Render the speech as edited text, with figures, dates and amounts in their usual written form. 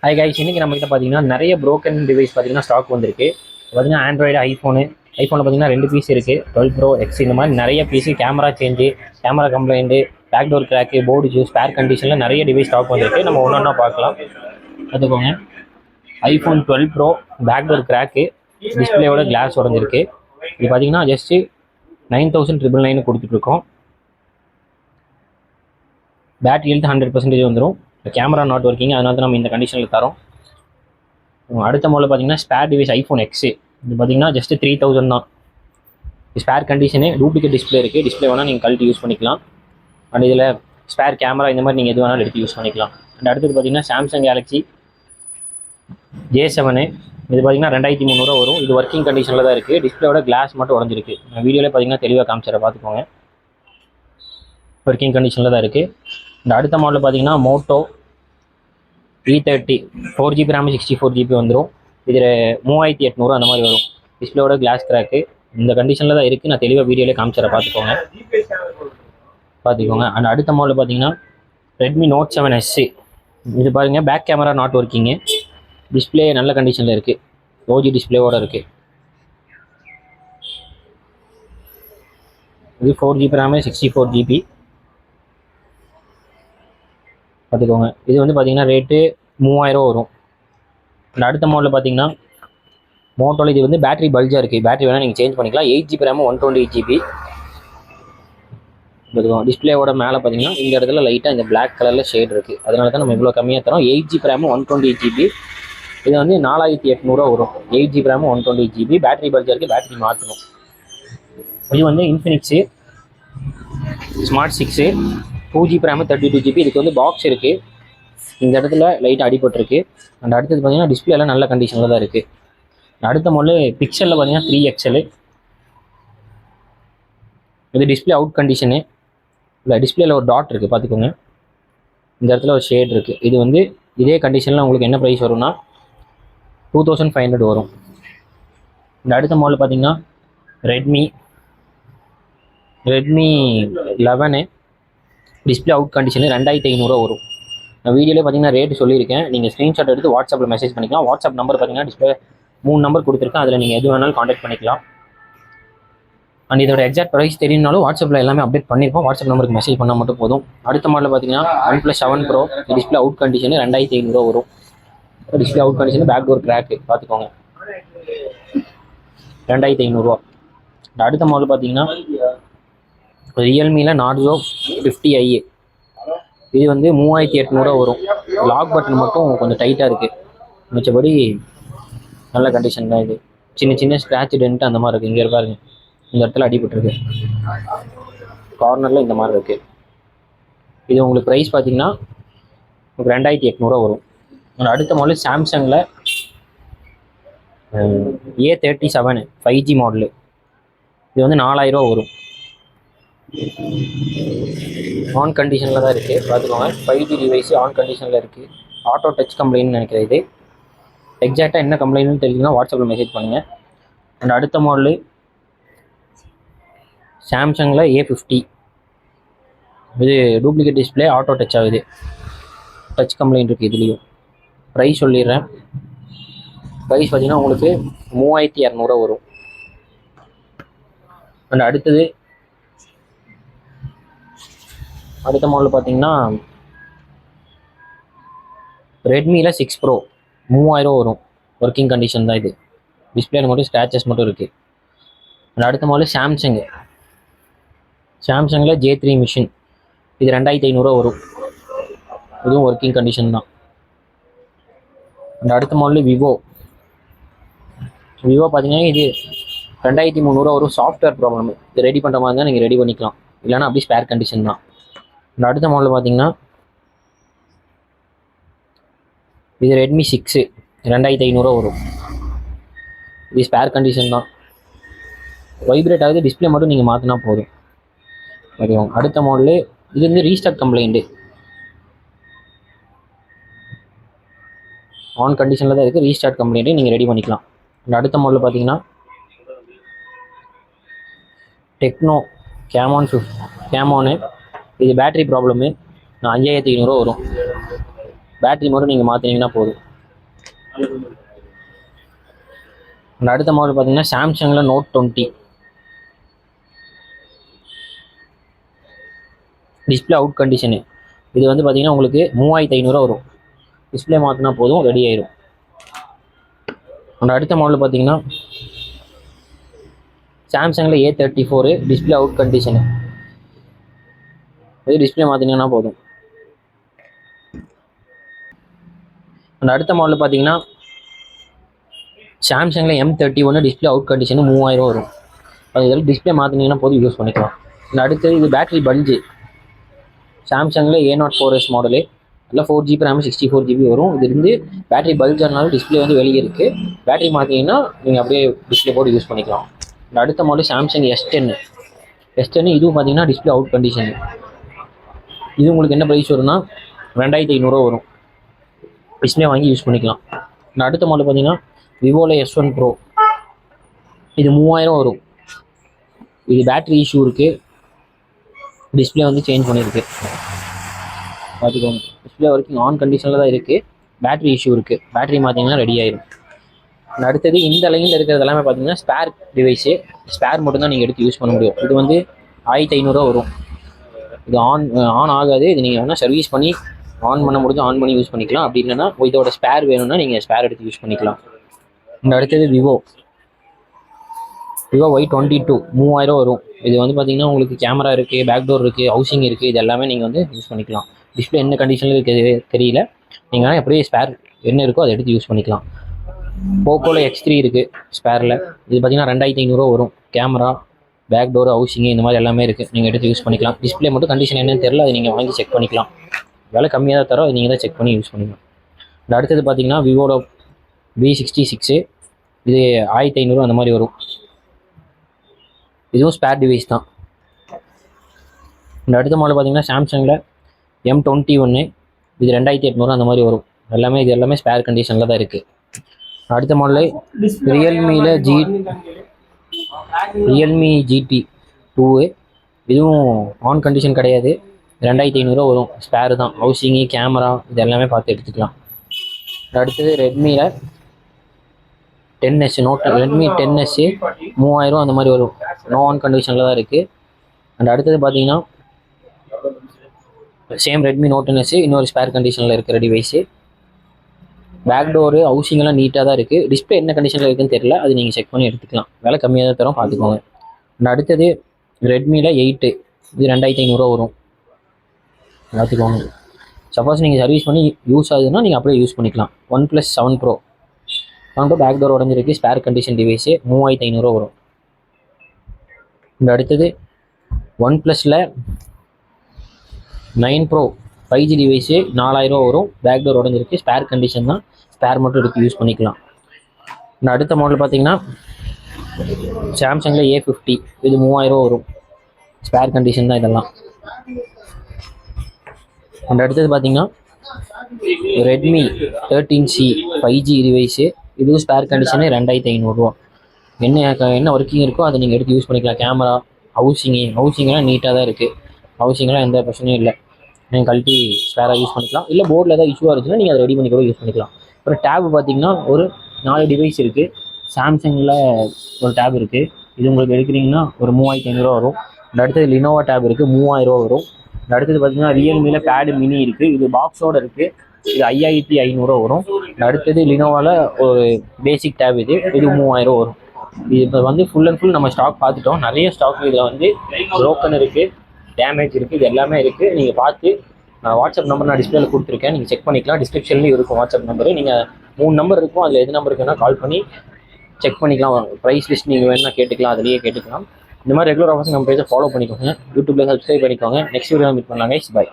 Hi guys, இன்றைக்கி நம்மகிட்ட பார்த்தீங்கன்னா நிறைய ப்ரோக்கன் டிவைஸ் பார்த்தீங்கன்னா ஸ்டாக் வந்திருக்கு. பார்த்தீங்கன்னா ஆண்ட்ராய்டு, ஐஃபோனில் பார்த்தீங்கன்னா 2 பீஸ் இருக்குது. 12 ப்ரோ எக்ஸ் இந்த மாதிரி நிறைய piece, camera change, camera complaint, back door crack, board ஜூஸ், ஸ்பேர் கண்டிஷனில் நிறைய டிவைஸ் ஸ்டாக் வந்திருக்கு. நம்ம ஒன்று ஒன்றா பார்க்கலாம். பார்த்துக்கோங்க. ஐஃபோன் 12 ப்ரோ பேக்டோர் கிராக்கு, டிஸ்பிளேயோட கிளாஸ் உடஞ்சிருக்கு. இது பார்த்தீங்கன்னா ஜஸ்ட்டு 9,999 கொடுத்துட்ருக்கோம். பேட்டரி ஹெல்த் 100% வந்துடும். கேமரா நாட் ஒர்க்கிங், அதனால தான் நம்ம இந்த கண்டிஷனில் தரோம். அடுத்த மாடல் பார்த்தீங்கன்னா ஸ்பேர் டிவைஸ் ஐஃபோன் எக்ஸு. இது பார்த்தீங்கன்னா ஜஸ்ட்டு 3,000 தான். ஸ்பேர் கண்டிஷனு, டூப்ளிகேட் டிஸ்பிளே இருக்குது. டிஸ்பிளே வேணால் நீங்கள் கழட்டி யூஸ் பண்ணிக்கலாம். அண்ட் இதில் ஸ்பேர் கேமரா இந்த மாதிரி நீங்கள் எது வேணாலும் எடுத்து யூஸ் பண்ணிக்கலாம். அண்ட் அடுத்தது பார்த்தீங்கன்னா சாம்சங் கேலக்ஸி J7. இது பார்த்தீங்கன்னா 2,300 வரும். இது ஒர்க்கிங் கண்டிஷனில் தான் இருக்குது. டிஸ்பிளேயோட கிளாஸ் மட்டும் உடஞ்சிருக்கு. வீடியோவில் பார்த்தீங்கன்னா தெளிவாக காமிச்சிட பார்த்துக்கோங்க. ஒர்க்கிங் கண்டிஷனில் தான் இருக்குது. இந்த அடுத்த மாடல் பார்த்தீங்கன்னா Moto E30 4GB RAM 64GB வந்துடும். இதில் 3,800 அந்த மாதிரி வரும். டிஸ்பிளேயோட கிளாஸ் கிராக்கு இந்த கண்டிஷனில் தான் இருக்குது. நான் தெளிவாக வீடியோவில் காமிச்சிட பார்த்துக்கோங்க. அண்ட் அடுத்த மாடல் பார்த்தீங்கன்னா ரெட்மி நோட் 7S. இது பாருங்கள், back camera not working. Display நல்ல கண்டிஷனில் இருக்குது. OG டிஸ்பிளேவோடு இருக்குது. இது 4GB RAM 64GB பார்த்துக்கோங்க. இது வந்து பார்த்தீங்கன்னா ரேட்டு 3,000 வரும். அண்ட் அடுத்த மாடலில் பார்த்தீங்கன்னா மோட்டோவில் இது வந்து பேட்டரி பல்ஜாக இருக்குது. பேட்டரி வேணால் நீங்கள் சேஞ்ச் பண்ணிக்கலாம். 8GB RAM 128GB பார்த்துக்கோங்க. டிஸ்பிளேவோட மேலே பார்த்தீங்கன்னா இந்த இடத்துல லைட்டாக இந்த பிளாக் கலரில் ஷேட் இருக்குது. அதனால தான் நம்ம இவ்வளோ கம்மியாக தரோம். 8GB RAM 128GB. இது வந்து 4,800 வரும். 8GB RAM 128GB. பேட்டரி பல்ஜாக இருக்குது. பேட்டரி மாற்றணும். இது வந்து Infinix smart 6 2GB RAM 32GB. இதுக்கு வந்து பாக்ஸ் இருக்குது. இந்த இடத்துல லைட்டாக அடிபட்டிருக்கு. அண்ட் அடுத்தது பார்த்தீங்கன்னா டிஸ்பிளேலாம் நல்ல கண்டிஷனில் தான் இருக்குது. அடுத்த மாடல் பிக்சலில் பார்த்தீங்கன்னா 3XL. இது டிஸ்பிளே அவுட் கண்டிஷனு. இல்லை, டிஸ்பிளேல ஒரு டாட் இருக்குது பார்த்துக்கோங்க. இந்த இடத்துல ஒரு ஷேட் இருக்குது. இது வந்து இதே கண்டிஷனில் உங்களுக்கு என்ன ப்ரைஸ் வரும்னா 2,500 வரும். இந்த அடுத்த மாடல் பார்த்தீங்கன்னா ரெட்மி 11 டிஸ்பிளே அவுட் கண்டிஷனு 2,500 வரும். நான் வீடியோவில் பார்த்தீங்கன்னா ரேட்டு சொல்லியிருக்கேன். நீங்கள் ஸ்க்ரீன்ஷாட் எடுத்து வாட்ஸ்அப்பில் மெசேஜ் பண்ணிக்கலாம். வாட்ஸ்அப் நம்பர் பார்த்தீங்கன்னா டிஸ்பிளே 3 நம்பர் கொடுத்துருக்கேன். அதில் நீங்கள் எது வேணாலும் காண்டாக்ட் பண்ணிக்கலாம். அண்ட் இதோட எக்ஸாக்ட் ப்ரைஸ் தெரியும்னாலும் வாட்ஸ்அப்பில் எல்லாமே அப்டேட் பண்ணியிருப்போம். வாட்ஸ்அப் நம்பருக்கு மெசேஜ் பண்ணால் மட்டும் போதும். அடுத்த மாடலில் பார்த்தீங்கன்னா OnePlus 7 Pro display out condition 2,500 வரும். Display out condition, back door crack பார்த்துக்கோங்க. 2,500. அடுத்த மாடல் பார்த்தீங்கன்னா ரியல்மியில் நார்சோ 50i. இது வந்து 3,800 வரும். லாக் பட்டன் மட்டும் கொஞ்சம் டைட்டாக இருக்குது. மிச்சபடி நல்ல கண்டிஷன் தான். இது சின்ன சின்ன ஸ்க்ராட்ச் டென்ட் அந்த மாதிரி இருக்குது. இங்கே இருக்காருங்க, இந்த இடத்துல அடிபட்டுருக்கு. கார்னரில் இந்த மாதிரி இருக்குது. இது உங்களுக்கு ப்ரைஸ் பார்த்தீங்கன்னா 2,800 வரும். அடுத்த மாடல் சாம்சங்கில் A37 5G மாடலு. இது வந்து 4,000 வரும். ஆன் கண்டிஷனில் தான் இருக்குது பார்த்துக்கோங்க. 5G டிவைஸ் ஆன் கண்டிஷனில் இருக்குது. ஆட்டோ டச் கம்ப்ளைண்ட்னு நினைக்கிறேன். இது எக்ஸாக்டாக என்ன கம்ப்ளைண்ட்னு தெரிஞ்சுன்னா வாட்ஸ்அப்பில் மெசேஜ் பண்ணுங்கள். அண்ட் அடுத்த மாடலு சாம்சங்கில் A50. இது டூப்ளிகேட் டிஸ்பிளே, ஆட்டோ டச் ஆகுது. டச் கம்ப்ளைண்ட் இருக்குது இதுலேயும். ப்ரைஸ் சொல்லிடுறேன். ப்ரைஸ் பார்த்தீங்கன்னா உங்களுக்கு 3,200 வரும். அண்ட் அடுத்த மாடல் பார்த்தீங்கன்னா ரெட்மியில் 6 Pro 3,000 வரும். ஒர்க்கிங் கண்டிஷன் தான். இது டிஸ்பிளேல மட்டும் ஸ்க்ராச்சஸ் மட்டும் இருக்குது. அண்ட் அடுத்த மாடல் சாம்சங்கில் J3 மிஷின். இது 2,500 வரும். இதுவும் ஒர்க்கிங் கண்டிஷன் தான். அண்ட் அடுத்த மாடல் விவோ பார்த்தீங்கன்னா இது 2,300 வரும். Software problem. இது ரெடி பண்ணுற மாதிரி தான் நீங்கள் ரெடி பண்ணிக்கலாம். இல்லைனா அப்படி ஸ்பேர் கண்டிஷன் தான். இந்த அடுத்த மாடல் பார்த்தீங்கன்னா இது ரெட்மி 6 2,500 வரும். இது ஸ்பேர் கண்டிஷன் தான். வைப்ரேட் ஆகுது. டிஸ்பிளே மட்டும் நீங்கள் மாற்றினா போதும். ஓகேவா. அடுத்த மாடலு இது வந்து ரீஸ்டார்ட் கம்ப்ளைண்ட்டு. ஆன் கண்டிஷனில் தான் இருக்குது. ரீஸ்டார்ட் கம்ப்ளைண்ட்டு நீங்கள் ரெடி பண்ணிக்கலாம். இந்த அடுத்த மாடல் பார்த்தீங்கன்னா டெக்னோ கேமானு. இது பேட்டரி ப்ராப்ளமு. 5,500 வரும். பேட்டரி மட்டும் நீங்கள் மாற்றினீங்கன்னா போதும். அடுத்த மாடல் பார்த்தீங்கன்னா சாம்சங்கில் Note 20. Display out condition. இது வந்து பார்த்தீங்கன்னா உங்களுக்கு 3500 வரும். டிஸ்பிளே மாற்றினா போதும், ரெடி ஆயிடும். அடுத்த மாடல் பார்த்தீங்கன்னா சாம்சங்கில் A34 டிஸ்பிளே அவுட் கண்டிஷனு. இது டிஸ்பிளே மாற்றினீங்கன்னா போதும். அடுத்த மாடல் பார்த்தீங்கன்னா சாம்சங்கில் M31 டிஸ்பிளே அவுட் கண்டிஷனு 3000 வரும். அது இதெல்லாம் டிஸ்பிளே மாற்றினீங்கன்னா போதும், யூஸ் பண்ணிக்கலாம். அடுத்தது இது பேட்டரி பல்ஜு. சாம்சங்கில் A04s மாடலு. இல்லை 4GB RAM 64GB வரும். இது இருந்து பேட்டரி பல்ஜர்னால டிஸ்பிளே வந்து வெளியே இருக்குது. பேட்டரி மாற்றிங்கன்னா நீங்கள் அப்படியே டிஸ்பிளே போட்டு யூஸ் பண்ணிக்கலாம். அடுத்த மாடல் சாம்சங் S10. இதுவும் பார்த்தீங்கன்னா டிஸ்பிளே அவுட் கண்டிஷன். இது உங்களுக்கு என்ன ப்ரைஸ் வரும்னா 2500 வரும். டிஸ்பிளே வாங்கி யூஸ் பண்ணிக்கலாம். அடுத்த மாடல் பார்த்தீங்கன்னா விவோவில் S1 Pro. இது 3000 வரும். இது பேட்டரி இஷ்யூ இருக்குது. டிஸ்பிளே வந்து சேஞ்ச் பண்ணியிருக்கு, பார்த்துக்கோங்க. டிஸ்பிளே வரைக்கும் ஆன் கண்டிஷனில் தான் இருக்குது. பேட்டரி இஷ்யூ இருக்குது. பேட்டரி மாற்றிங்கன்னா ரெடி ஆயிடும். அடுத்தது இந்த லைனில் இருக்கிறது எல்லாமே பார்த்தீங்கன்னா ஸ்பேர் டிவைஸு. ஸ்பேர் மட்டும்தான் நீங்கள் எடுத்து யூஸ் பண்ண முடியும். இது வந்து 1500 வரும். இது ஆன் ஆகாது. இது நீங்கள் வேணால் சர்வீஸ் பண்ணி ஆன் பண்ண முடிஞ்சு ஆன் பண்ணி யூஸ் பண்ணிக்கலாம். அப்படி இல்லைன்னா இதோட ஸ்பேர் வேணும்னா நீங்கள் ஸ்பேர் எடுத்து யூஸ் பண்ணிக்கலாம். அடுத்தது விவோ Y22 3000 வரும். இது வந்து பார்த்தீங்கன்னா உங்களுக்கு கேமரா இருக்குது, பேக் டோர் இருக்குது, ஹவுசிங் இருக்குது. இது எல்லாமே நீங்கள் வந்து யூஸ் பண்ணிக்கலாம். டிஸ்பிளே என்ன கண்டிஷனில் இருக்குது தெரியல. நீங்கள் வேணால் எப்படியே ஸ்பேர் என்ன இருக்கோ அதை எடுத்து யூஸ் பண்ணிக்கலாம். போக்கோவில் X3 இருக்குது ஸ்பேரில். இது பார்த்தீங்கன்னா 2500 வரும். கேமரா, பேக் டோர், ஹவுசிங் இந்த மாதிரி எல்லாமே இருக்குது. நீங்கள் எடுத்து யூஸ் பண்ணிக்கலாம். டிஸ்பிளே மட்டும் கண்டிஷன் என்னன்னு தெரியல, அதை நீங்கள் வாங்கி செக் பண்ணிக்கலாம். விலை கம்மியாக தான் தரோம், அதை நீங்கள் தான் செக் பண்ணி யூஸ் பண்ணிக்கலாம். அடுத்தது பார்த்தீங்கன்னா விவோட V66. இது 1500 அந்த மாதிரி வரும். இதுவும் ஸ்பேர் டிவைஸ் தான். அடுத்த மாடல் பார்த்தீங்கன்னா சாம்சங்கில் M21. இது 2800 அந்த மாதிரி வரும். இது எல்லாமே ஸ்பேர் கண்டிஷனில் தான் இருக்குது. அடுத்த மாடல் ரியல்மி GT 2. இதுவும் ஆன் கண்டிஷன் கிடையாது. 2500 வரும். ஸ்பேர் தான். ஹவுசிங்கு, கேமரா இது எல்லாமே பார்த்து எடுத்துக்கலாம். அடுத்தது ரெட்மியில் 10S ரெட்மி 10S 3000 அந்த மாதிரி வரும். நோ ஆன் கண்டிஷனில் தான் இருக்குது. அடுத்தது பார்த்தீங்கன்னா சேம் ரெட்மி Note 10S இன்னொரு ஸ்பேர் கண்டிஷனில் இருக்கிற டிவைஸு. பேக் டோரு, ஹவுசிங்கெல்லாம் நீட்டாக தான் இருக்குது. டிஸ்பிளே என்ன கண்டிஷனில் இருக்குதுன்னு தெரியல, அது நீங்கள் செக் பண்ணி எடுத்துக்கலாம். விலை கம்மியாக தான் தரோம், பார்த்துக்கோங்க. அடுத்தது ரெட்மியில் 8. இது 2500 வரும். பார்த்துக்கோங்க. சப்போஸ் நீங்கள் சர்வீஸ் பண்ணி யூஸ் ஆகுதுன்னா நீங்கள் அப்படியே யூஸ் பண்ணிக்கலாம். OnePlus 7 Pro. பேக் டோர் உடஞ்சிருக்கு. ஸ்பேர் கண்டிஷன் டிவைஸு 3500 வரும். அடுத்தது OnePlusல 9 Pro 5G டிவைஸு 4000 வரும். பேக் டோர் உடஞ்சிருக்கு. ஸ்பேர் கண்டிஷன் தான். ஸ்பேர் மட்டும் எடுத்து யூஸ் பண்ணிக்கலாம். அடுத்த மாடல் பார்த்தீங்கன்னா சாம்சங்கில் A50. இது 3000 வரும். ஸ்பேர் கண்டிஷன் தான் இதெல்லாம். அடுத்தது பார்த்தீங்கன்னா ரெட்மி 13C 5G டிவைஸு. இதுவும் ஸ்பேர் கண்டிஷனு 2500 என்ன ஒர்க்கிங் இருக்கோ அதை நீங்கள் எடுத்து யூஸ் பண்ணிக்கலாம். கேமரா, ஹவுசிங்கெல்லாம் நீட்டாக தான் இருக்குது. ஹவுசிங்கெல்லாம் எந்த பிரச்சனையும் இல்லை. நீங்கள் கழட்டி ஸ்பேராக யூஸ் பண்ணிக்கலாம். இல்லை போர்டில் ஏதாவது இஷ்யூவாக இருந்துச்சுன்னா நீங்கள் அதை ரெடி பண்ணி கூட யூஸ் பண்ணிக்கலாம். அப்புறம் டேப் பார்த்தீங்கன்னா ஒரு 4 டிவைஸ் இருக்குது. சாம்சங்கில் ஒரு டேப் இருக்குது. இது உங்களுக்கு எடுக்கிறீங்கன்னா ஒரு 3500 வரும். அடுத்தது லினோவா டேப் இருக்குது, 3000 வரும். அடுத்தது பார்த்தீங்கன்னா ரியல்மியில் பேடு மினி இருக்குது. இது பாக்ஸோடு இருக்குது. இது 5500 வரும். அடுத்தது லினோவாவில் ஒரு பேசிக் டேப். இது 3000 வரும். இது இப்போ வந்து ஃபுல் அண்ட் ஃபுல் நம்ம ஸ்டாக் பார்த்துட்டோம். நிறைய ஸ்டாக் இதில் வந்து ப்ரோக்கன் இருக்குது, டேமேஜ் இருக்குது, இது எல்லாமே இருக்குது. நீங்கள் பார்த்து வாட்ஸ்அப் நம்பர் நான் டிஸ்பிளேல கொடுத்துருக்கேன், நீங்கள் செக் பண்ணிக்கலாம். டிஸ்கிரிப்ஷன்லேயும் இருக்கும் வாட்ஸ்அப் நம்பரு. நீங்கள் 3 நம்பர் இருக்கும், அதில் எது நம்பருக்கு வேணால் கால் பண்ணி செக் பண்ணிக்கலாம். ப்ரைஸ் லிஸ்ட் நீங்கள் வேணால் கேட்டுக்கலாம், அதிலேயே கேட்டுக்கலாம். இந்த மாதிரி ரெகுலர் ஆஃபர்ஸ் நம்ம பேஜை ஃபாலோ பண்ணிக்கோங்க. யூடியூப்ல சப்ஸ்கிரைப் பண்ணிக்கோங்க. நெக்ஸ்ட் வீடியோ மீட் பண்ணலாம் கைஸ். பை.